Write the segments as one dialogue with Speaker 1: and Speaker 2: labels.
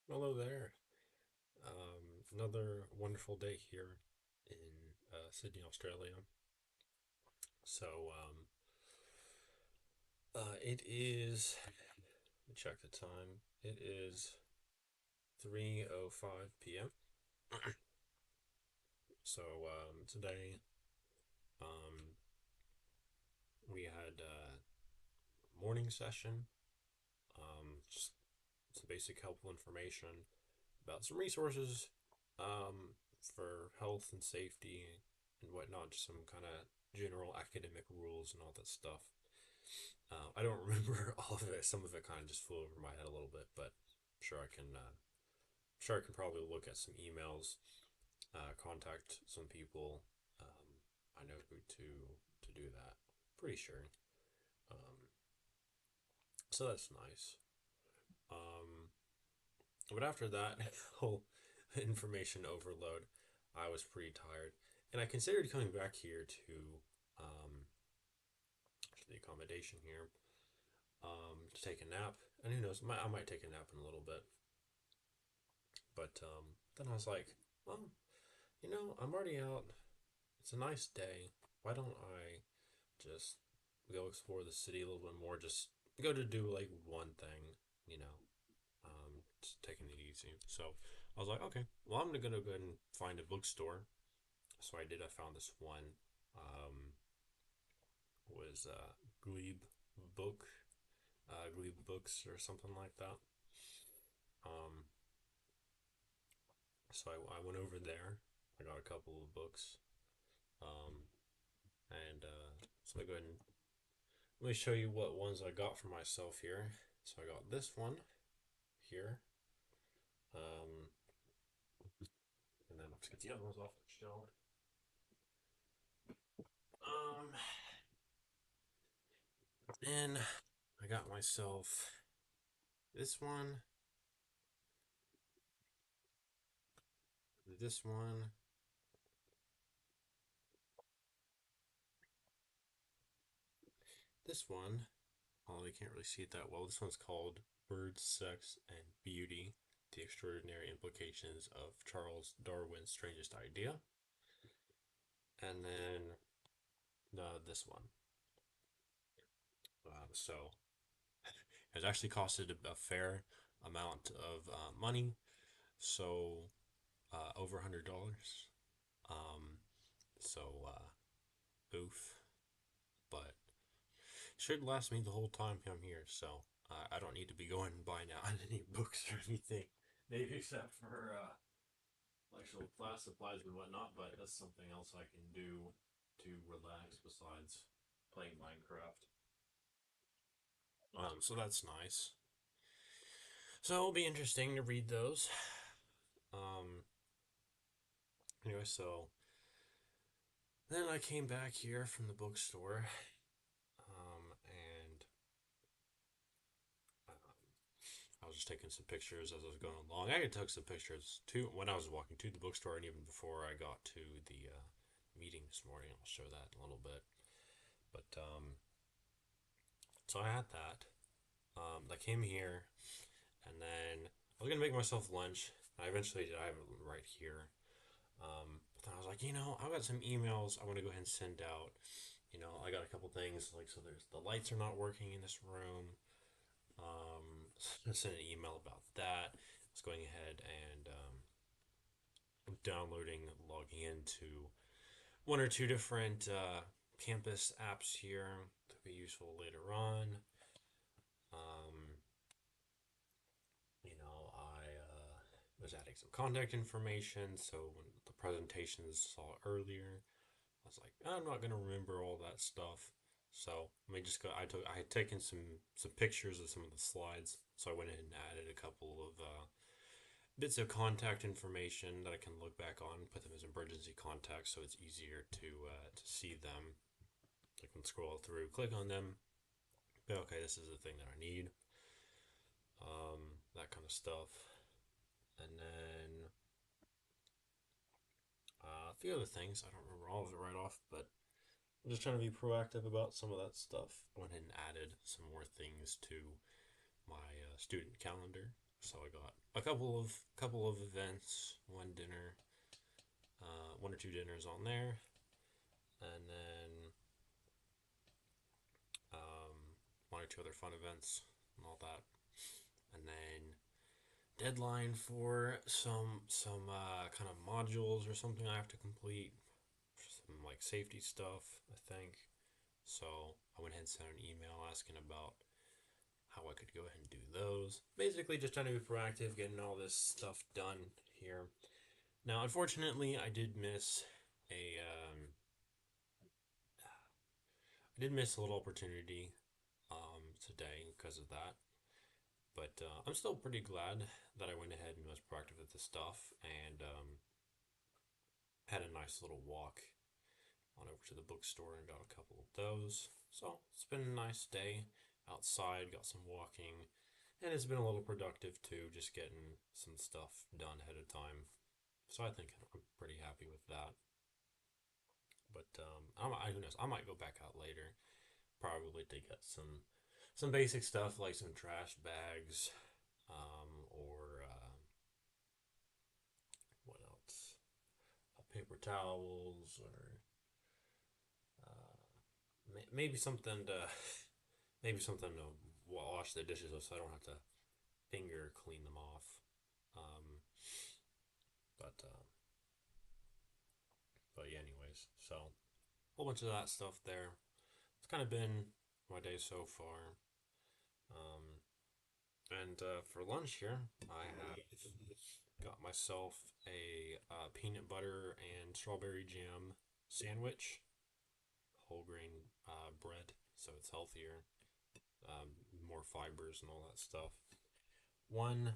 Speaker 1: Hello there. Another wonderful day here in Sydney, Australia. So, it is. Let me check the time. It is 3:05 p.m. So, today, um, we had morning session. Just some basic helpful information about some resources, for health and safety and whatnot. Just some kind of general academic rules and all that stuff. I don't remember all of it. Some of it kind of just flew over my head a little bit, but I'm sure I can. Sure, I can probably look at some emails, contact some people. I know who to do that. Pretty sure. Um, so that's nice. Um, but after that whole information overload, I was pretty tired, and I considered coming back here um, to the accommodation here, to take a nap. And who knows, I might take a nap in a little bit. But then I was like, well, I'm already out. It's a nice day. Why don't I just go explore the city a little bit more? Just go to do like one thing, you know, just taking it easy. So I was like, okay, well, I'm gonna go ahead and find a bookstore. So I did. I found this one. Um, was Glebe book, Glebe books or something like that. Um, so I went over there. I got a couple of books. Um, and so I go ahead and let me show you what ones I got for myself here. So I got this one here. Um, and then let's get the other ones off the shelf. Um, then I got myself this one, this one, this one. Oh, you can't really see it that well. This one's called Birds, Sex, and Beauty: The Extraordinary Implications of Charles Darwin's Strangest Idea. And then this one. So it actually costed a fair amount of money. So over $100. Um, oof. But should last me the whole time I'm here. So I don't need to be going and buying out any books or anything. Maybe except for actual class supplies and whatnot. But that's something else I can do to relax besides playing Minecraft. So that's nice. So it'll be interesting to read those. Um, anyway, so then I came back here from the bookstore, and I was just taking some pictures as I was going along. I took some pictures too when I was walking to the bookstore, and even before I got to the meeting this morning. I'll show that in a little bit. But so I had that. I came here, and then I was gonna make myself lunch. I eventually did. I have it right here. But then I was like, I've got some emails I want to go ahead and send out. I got a couple things like, so there's the lights are not working in this room. I sent an email about that. I was going ahead and downloading, logging into one or two different campus apps here that will be useful later on. Um, I was adding some contact information, so when the presentations saw earlier, I was like, I'm not gonna remember all that stuff. So let me just go. I had taken some pictures of some of the slides, so I went in and added a couple of bits of contact information that I can look back on, put them as emergency contacts, so it's easier to see them. I can scroll through, click on them. Okay, this is the thing that I need. That kind of stuff, and then a few other things. I don't remember all of it right off, but I'm just trying to be proactive about some of that stuff. I went ahead and added some more things to my student calendar. So I got a couple of events, one dinner, one or two dinners on there, and then one or two other fun events and all that, and then deadline for some kind of modules or something I have to complete, some like safety stuff, I think. So I went ahead and sent an email asking about how I could go ahead and do those. Basically, just trying to be proactive, getting all this stuff done here. Now, unfortunately, a I did miss a little opportunity today because of that. But I'm still pretty glad that I went ahead and was proactive with this stuff and had a nice little walk on over to the bookstore and got a couple of those. So it's been a nice day outside, got some walking, and it's been a little productive too, just getting some stuff done ahead of time. So I think I'm pretty happy with that. But who knows? I might go back out later, probably to get some basic stuff like some trash bags, or what else? Paper towels, or maybe something to wash the dishes with, so I don't have to finger clean them off. Um, but but yeah, anyways, so a whole bunch of that stuff there. It's kind of been my day so far. Um, and for lunch here, I have got myself a peanut butter and strawberry jam sandwich, whole grain bread, so it's healthier, more fibers and all that stuff. One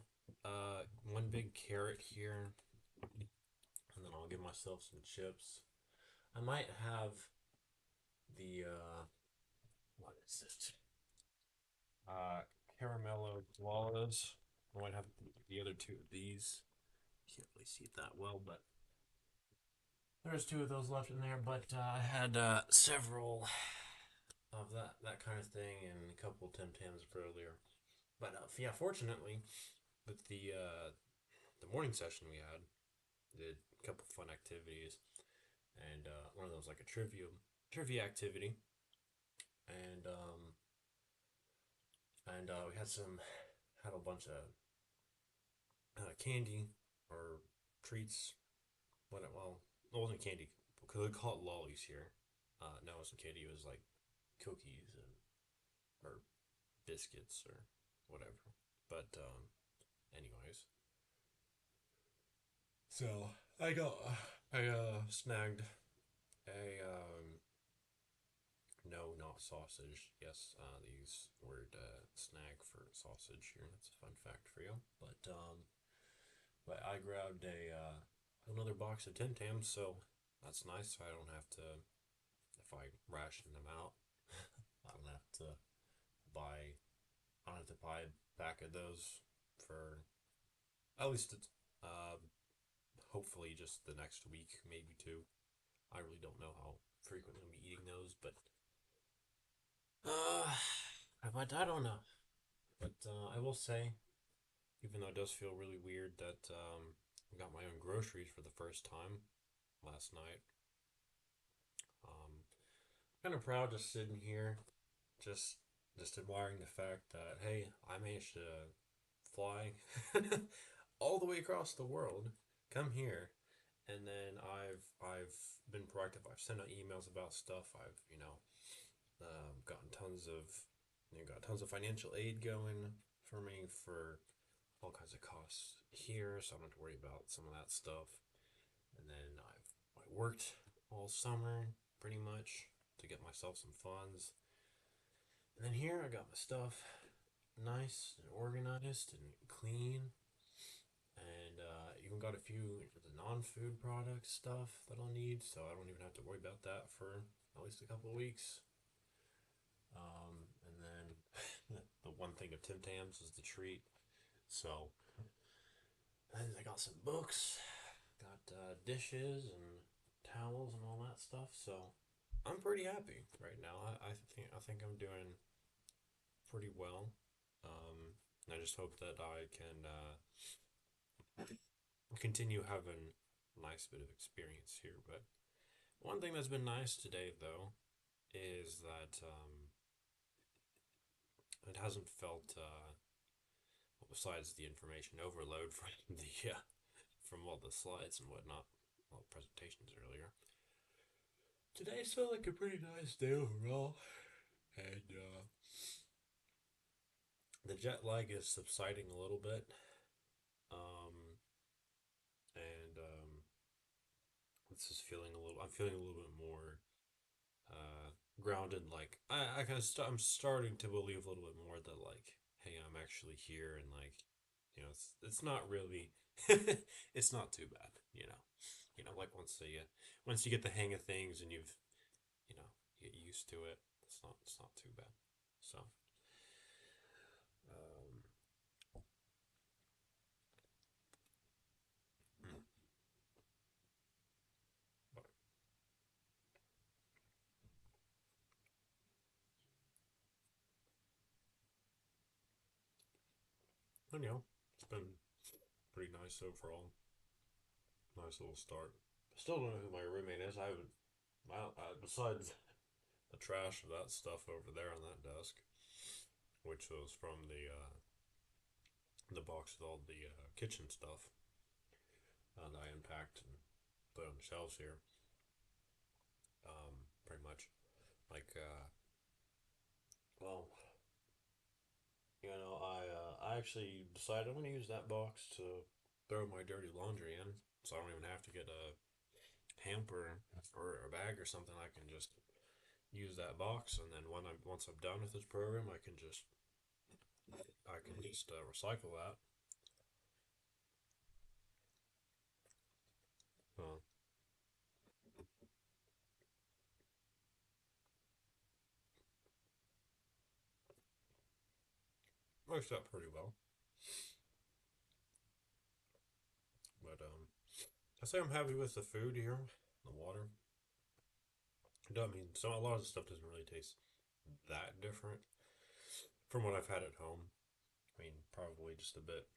Speaker 1: one big carrot here, and then I'll give myself some chips. I might have the what is it? Uh, Caramello Koalas. I might have the other two of these. Can't really see it that well, but there's two of those left in there. But I had several of that kind of thing and a couple of Tim Tams earlier. But yeah, fortunately, with the morning session we had, did a couple fun activities, and one of those like a trivia activity, and we had a bunch of candy or treats. It wasn't candy because they call it lollies here. No, it wasn't candy. It was like cookies and or biscuits or whatever. But anyways, so I snagged a no, not sausage. Yes, they use the word snag for sausage here. That's a fun fact for you. But I grabbed a another box of Tim Tams, so that's nice. So I don't have to, if I ration them out, I don't have to buy. I don't have to buy a pack of those for at least it's, hopefully just the next week, maybe two. I really don't know how frequently I'm eating those, uh, but I don't know. But I will say, even though it does feel really weird that I got my own groceries for the first time last night. Kind of proud just sitting here, just just admiring the fact that hey, I managed to fly all the way across the world, come here, and then I've been proactive. I've sent out emails about stuff. I've gotten got tons of financial aid going for me for all kinds of costs here, so I don't have to worry about some of that stuff. And then I worked all summer pretty much to get myself some funds. And then here I got my stuff nice and organized and clean, and even got a few of the non-food product stuff that I'll need, so I don't even have to worry about that for at least a couple of weeks. And then the one thing of Tim Tams is the treat. So I got some books, got dishes and towels and all that stuff. So I'm pretty happy right now. I think I'm doing pretty well. Um, I just hope that I can continue having a nice bit of experience here. But one thing that's been nice today, though, is that it hasn't felt, besides the information overload from the from all the slides and whatnot, all the presentations earlier. Today's felt like a pretty nice day overall, and the jet lag is subsiding a little bit, um, and this is feeling a little. I'm feeling a little bit more grounded. Like I kind of I'm starting to believe a little bit more that like, hey, I'm actually here, and like, it's not really, it's not too bad. Like once you get the hang of things and you know get used to it, it's not too bad. So, um, mm, but it's been pretty nice overall. Nice little start. Still don't know who my roommate is. I haven't. Besides the trash of that stuff over there on that desk, which was from the box with all the kitchen stuff that I unpacked and put on the shelves here. Pretty much like well, I actually decided I'm gonna use that box to throw my dirty laundry in, so I don't even have to get a hamper or a bag or something. I can just use that box, and then once I'm done with this program, I can just recycle that. Uh, Works out pretty well, but I say I'm happy with the food here, the water. I mean, so a lot of the stuff doesn't really taste that different from what I've had at home. I mean, probably just a bit.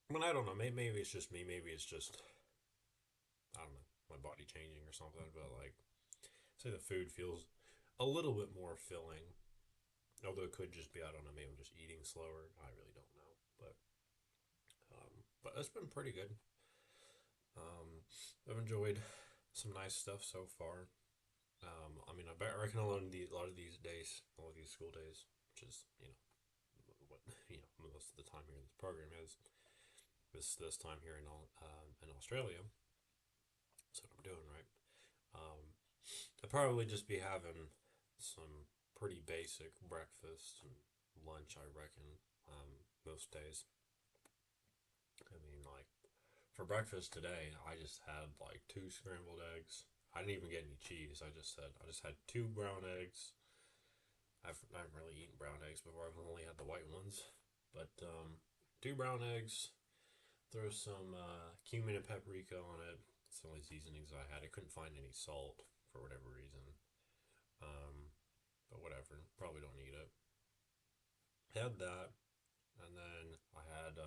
Speaker 1: I mean, I don't know. Maybe it's just me. Maybe it's just, I don't know, my body changing or something. But like, say the food feels a little bit more filling. Although it could just be, I don't know, maybe I'm just eating slower. I really don't know. But it's been pretty good. I've enjoyed some nice stuff so far. I reckon a lot of these days, all of these school days, which is what most of the time here in this program is this time here in Australia. That's what I'm doing, right? Um, I'll probably just be having some pretty basic breakfast and lunch, I reckon, most days. I mean, like for breakfast today, I just had like two scrambled eggs. I didn't even get any cheese. I just had two brown eggs. I haven't really eaten brown eggs before. I've only had the white ones, but two brown eggs. Throw some cumin and paprika on it. It's the only seasonings I had. I couldn't find any salt for whatever reason. Um, but whatever. Probably don't need it. Had that, and then I had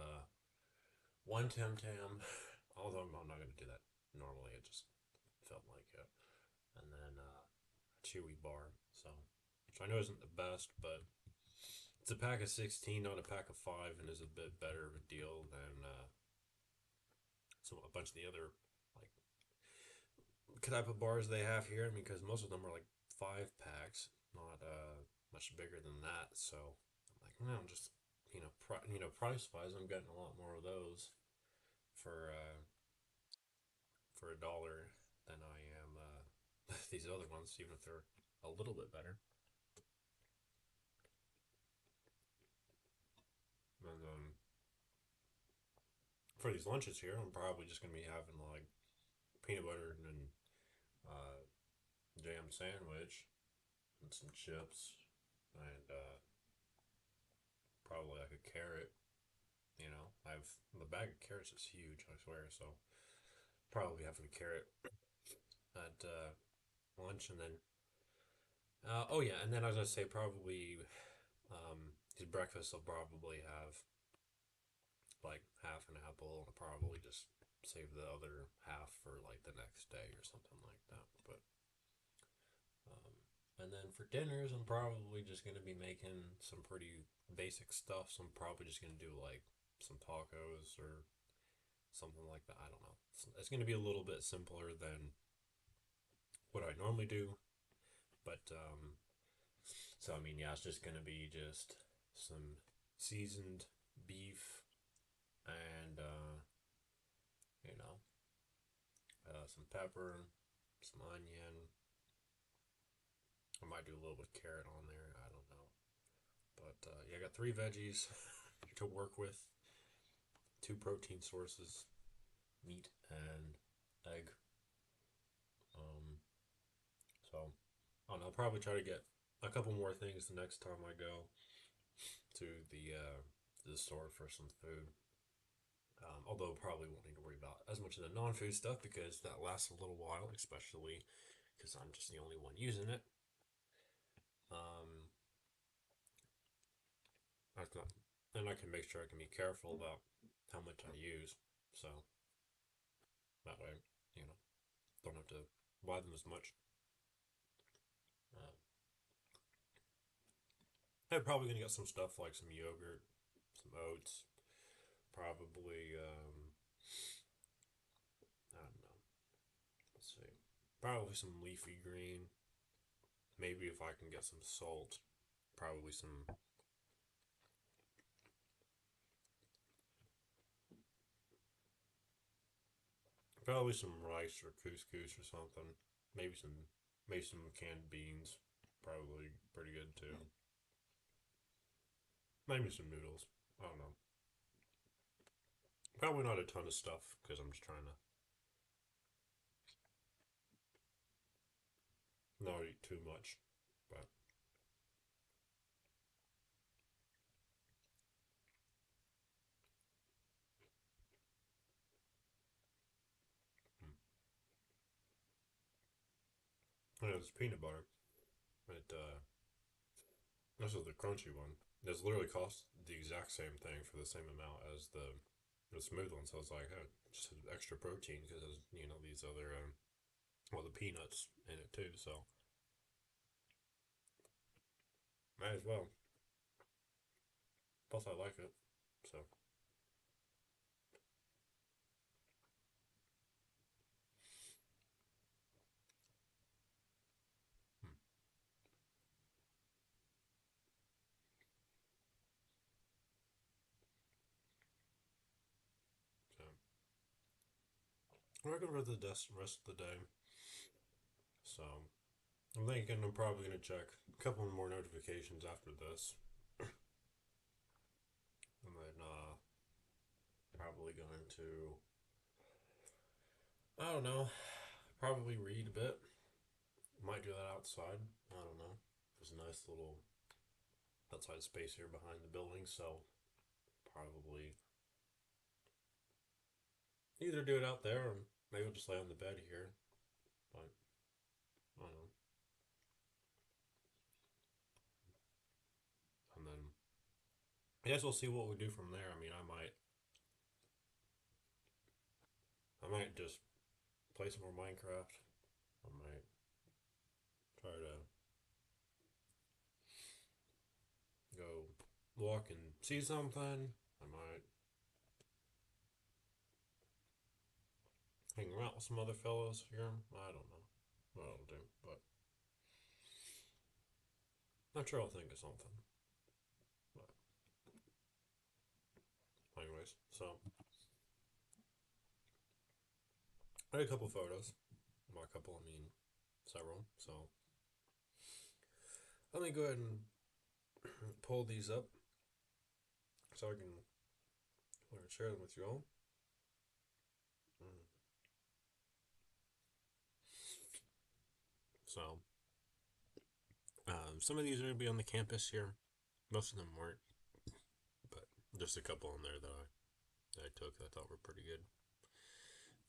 Speaker 1: one Tim Tam. Although I'm not going to do that normally, it just felt like it. And then a chewy bar. So, which I know isn't the best, but it's a pack of 16, not a pack of 5, and is a bit better of a deal than a bunch of the other like type of bars they have here. I mean, because most of them are like 5 packs, not much bigger than that. So I'm like, no, I'm just price wise, I'm getting a lot more of those for for $1 than I am these other ones, even if they're a little bit better. And for these lunches here, I'm probably just gonna be having like peanut butter and uh, jam sandwich and some chips and probably like a carrot. I've the bag of carrots is huge, I swear. So probably having a carrot at lunch, and then oh yeah, and then I was gonna say probably His breakfast will probably have like half an apple. I'll probably just save the other half for like the next day or something like that. But um, and then for dinners, I'm probably just gonna be making some pretty basic stuff. So I'm probably just gonna do like some tacos or something like that. I don't know. It's gonna be a little bit simpler than what I normally do, but so I mean, yeah, it's just gonna be just some seasoned beef and you know, some pepper, some onion. I might do a little bit of carrot on there. I don't know, but yeah, I got three veggies to work with, two protein sources, meat and egg. Um, so I don't know. I'll probably try to get a couple more things the next time I go to the store for some food. Although probably won't need to worry about as much of the non-food stuff because that lasts a little while, especially because I'm just the only one using it. Um, I thought, and I can make sure I can be careful about how much I use, so that way, you know, don't have to buy them as much. Uh, I'm probably gonna get some stuff like some yogurt, some oats, probably I don't know. Let's see, probably some leafy green. Maybe if I can get some salt, probably some rice or couscous or something. Maybe some maybe some canned beans. Probably pretty good too. Maybe some noodles. I don't know. Probably not a ton of stuff because I'm just trying to not eat too much. But hmm. Yeah, this peanut butter. It this is the crunchy one. This literally costs the exact same thing for the same amount as the smooth one. So it's like, oh, just extra protein because there's these other well the peanuts in it too. So might as well. Plus I like it. So hmm. So we're going for the rest of the day. So I'm thinking I'm probably gonna check a couple more notifications after this, and then probably going to I don't know, probably read a bit. Might do that outside. I don't know. There's a nice little outside space here behind the building, so probably either do it out there or maybe I'll just lay on the bed here. But I don't know. And then I guess we'll see what we do from there. I mean, I might just play some more Minecraft. I might try to go walk and see something. I might hang out with some other fellows here. I don't know what I'll do, but I'm sure I'll think of something. But anyways, so I had a couple photos. By a couple, I mean several. So let me go ahead and pull these up so I can share them with you all. Mm. So some of these are going to be on the campus here. Most of them weren't, but just a couple on there that I took that I thought were pretty good.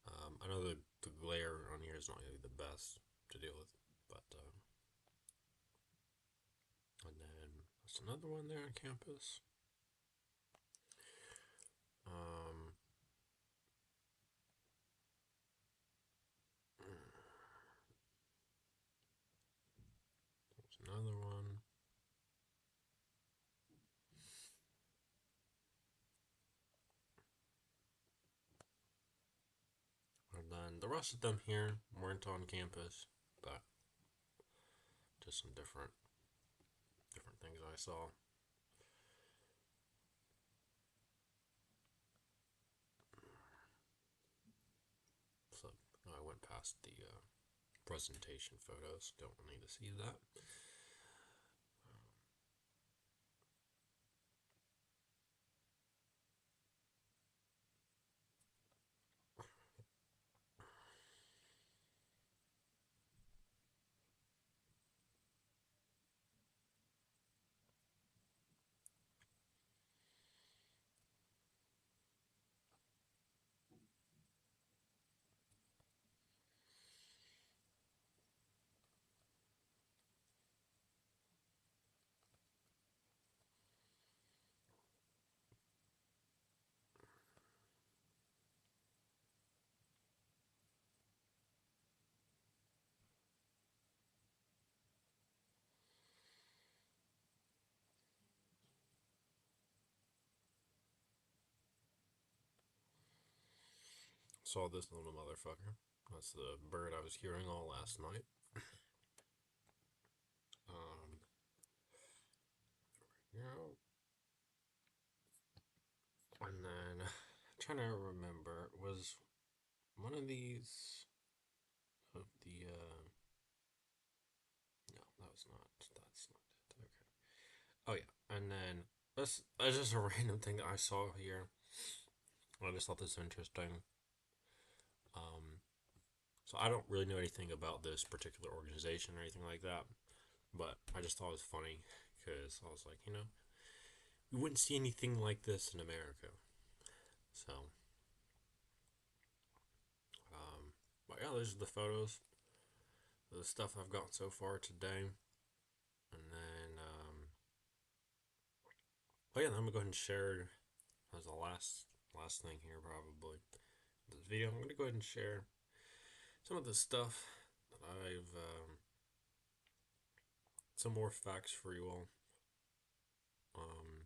Speaker 1: I know the glare on here is not really the best to deal with, but and then let's There's another one there on campus. Um, there's another one. And then the rest of them here weren't on campus, but just some different things I saw. So I went past the presentation photos. Don't need to see that. Saw this little motherfucker. That's the bird I was hearing all last night. Um, you know, and then I'm trying to remember, was one of these of the no, that was not. That's not it. Okay. Oh yeah, and then that's just a random thing that I saw here. I just thought this interesting. Um, so I don't really know anything about this particular organization or anything like that, but I just thought it was funny because I was like, we wouldn't see anything like this in America. So, but yeah, those are the photos, the stuff I've gotten so far today, and then, oh yeah, I'm gonna go ahead and share as the last thing here probably this video. I'm gonna go ahead and share some of the stuff that I've some more facts for you all. Um,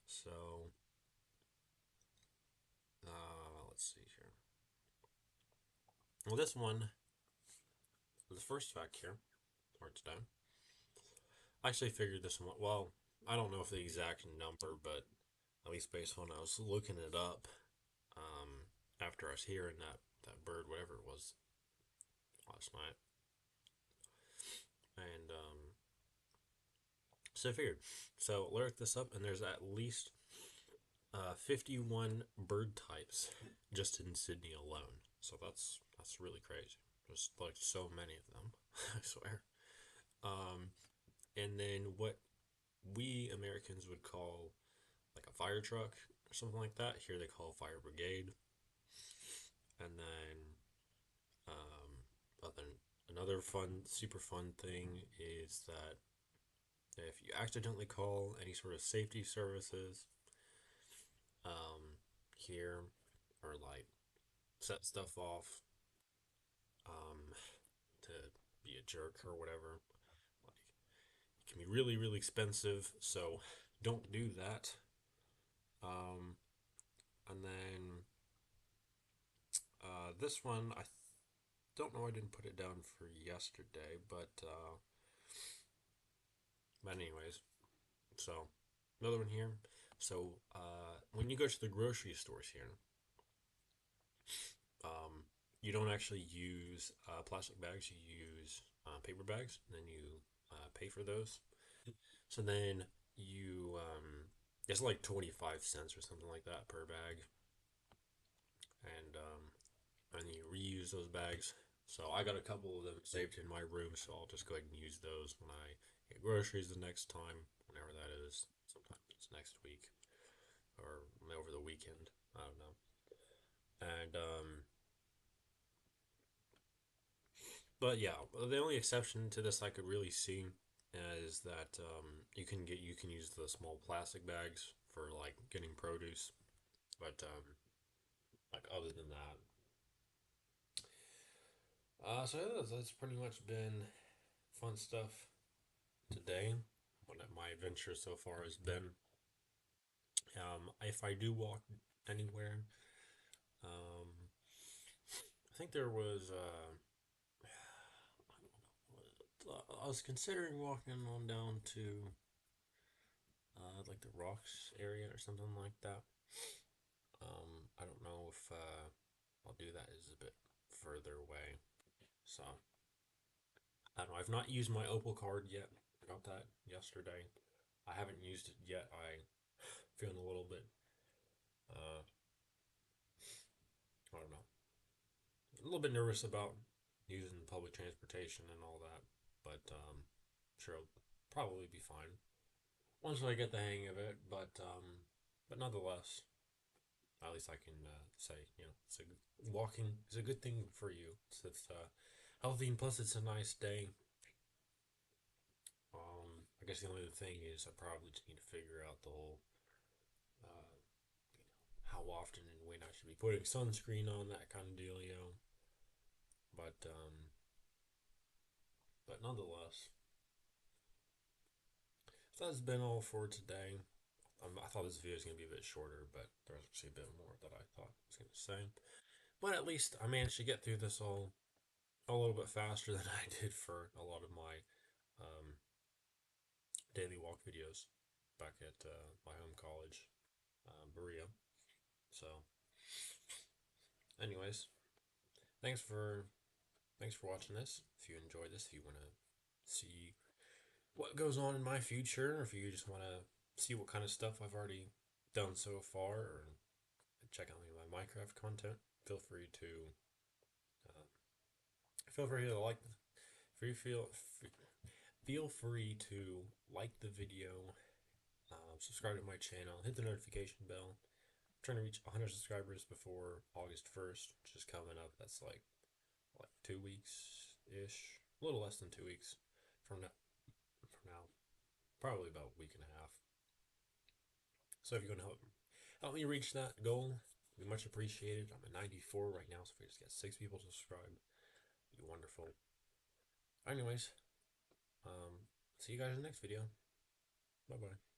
Speaker 1: so let's see here. Well, this one, the first fact here, for today, I actually figured this one. Well, I don't know if the exact number, but at least based on I was looking it up after I was hearing that bird, whatever it was, last night, and so I figured. So look this up, and there's at least 51 bird types just in Sydney alone. So that's really crazy. Just like so many of them, I swear. Um, and then what we Americans would call like a fire truck or something like that, here they call fire brigade. And then other another fun, super fun thing is that if you accidentally call any sort of safety services here, or like set stuff off um, to be a jerk or whatever, like it can be really really expensive. So don't do that. Um, and then this one I don't know. I didn't put it down for yesterday, but anyways, so another one here. So when you go to the grocery stores here, um, you don't actually use plastic bags. You use paper bags, and then you pay for those. So then it's like 25 cents or something like that per bag, and you reuse those bags. So I got a couple of them saved in my room, so I'll just go ahead and use those when I get groceries the next time, whenever that is. Sometimes it's next week or over the weekend. I don't know. And but yeah, the only exception to this I could really see is that you can use the small plastic bags for like getting produce, but like other than that, so that's pretty much been fun stuff today. What my adventure so far has been. If I do walk anywhere, um, I think there was I was considering walking on down to like the rocks area or something like that. I don't know if I'll do that. Is a bit further away, so I don't know. I've not used my Opal card yet. I got that yesterday. I haven't used it yet. I feeling a little bit uh, I don't know, a little bit nervous about using public transportation and all that, but sure it'll probably be fine once I get the hang of it. But nonetheless, at least I can say, it's walking is a good thing for you. It's healthy, and plus it's a nice day. I guess the only thing is I probably just need to figure out the whole, uh, how often and when I should be putting sunscreen on, that kind of dealio. But but nonetheless, so that's been all for today. I thought this video was gonna be a bit shorter, but there's actually a bit more that I thought I was gonna say. But at least I managed to get through this all a little bit faster than I did for a lot of my um, daily walk videos back at my home college, Berea. So, anyways, thanks for thanks for watching this. If you enjoyed this, if you want to see what goes on in my future, or if you just want to see what kind of stuff I've already done so far, or check out any of my Minecraft content, feel free to uh, feel free to like free feel free to like the video, subscribe to my channel, hit the notification bell. I'm trying to reach 100 subscribers before August 1st, which is coming up. That's like 2 weeks ish, a little less than 2 weeks from now. From now, probably about a week and a half. So if you're gonna help me reach that goal, it'd be much appreciated. I'm at 94 right now, so if we just get 6 people to subscribe, it'd be wonderful. Anyways, see you guys in the next video. Bye bye.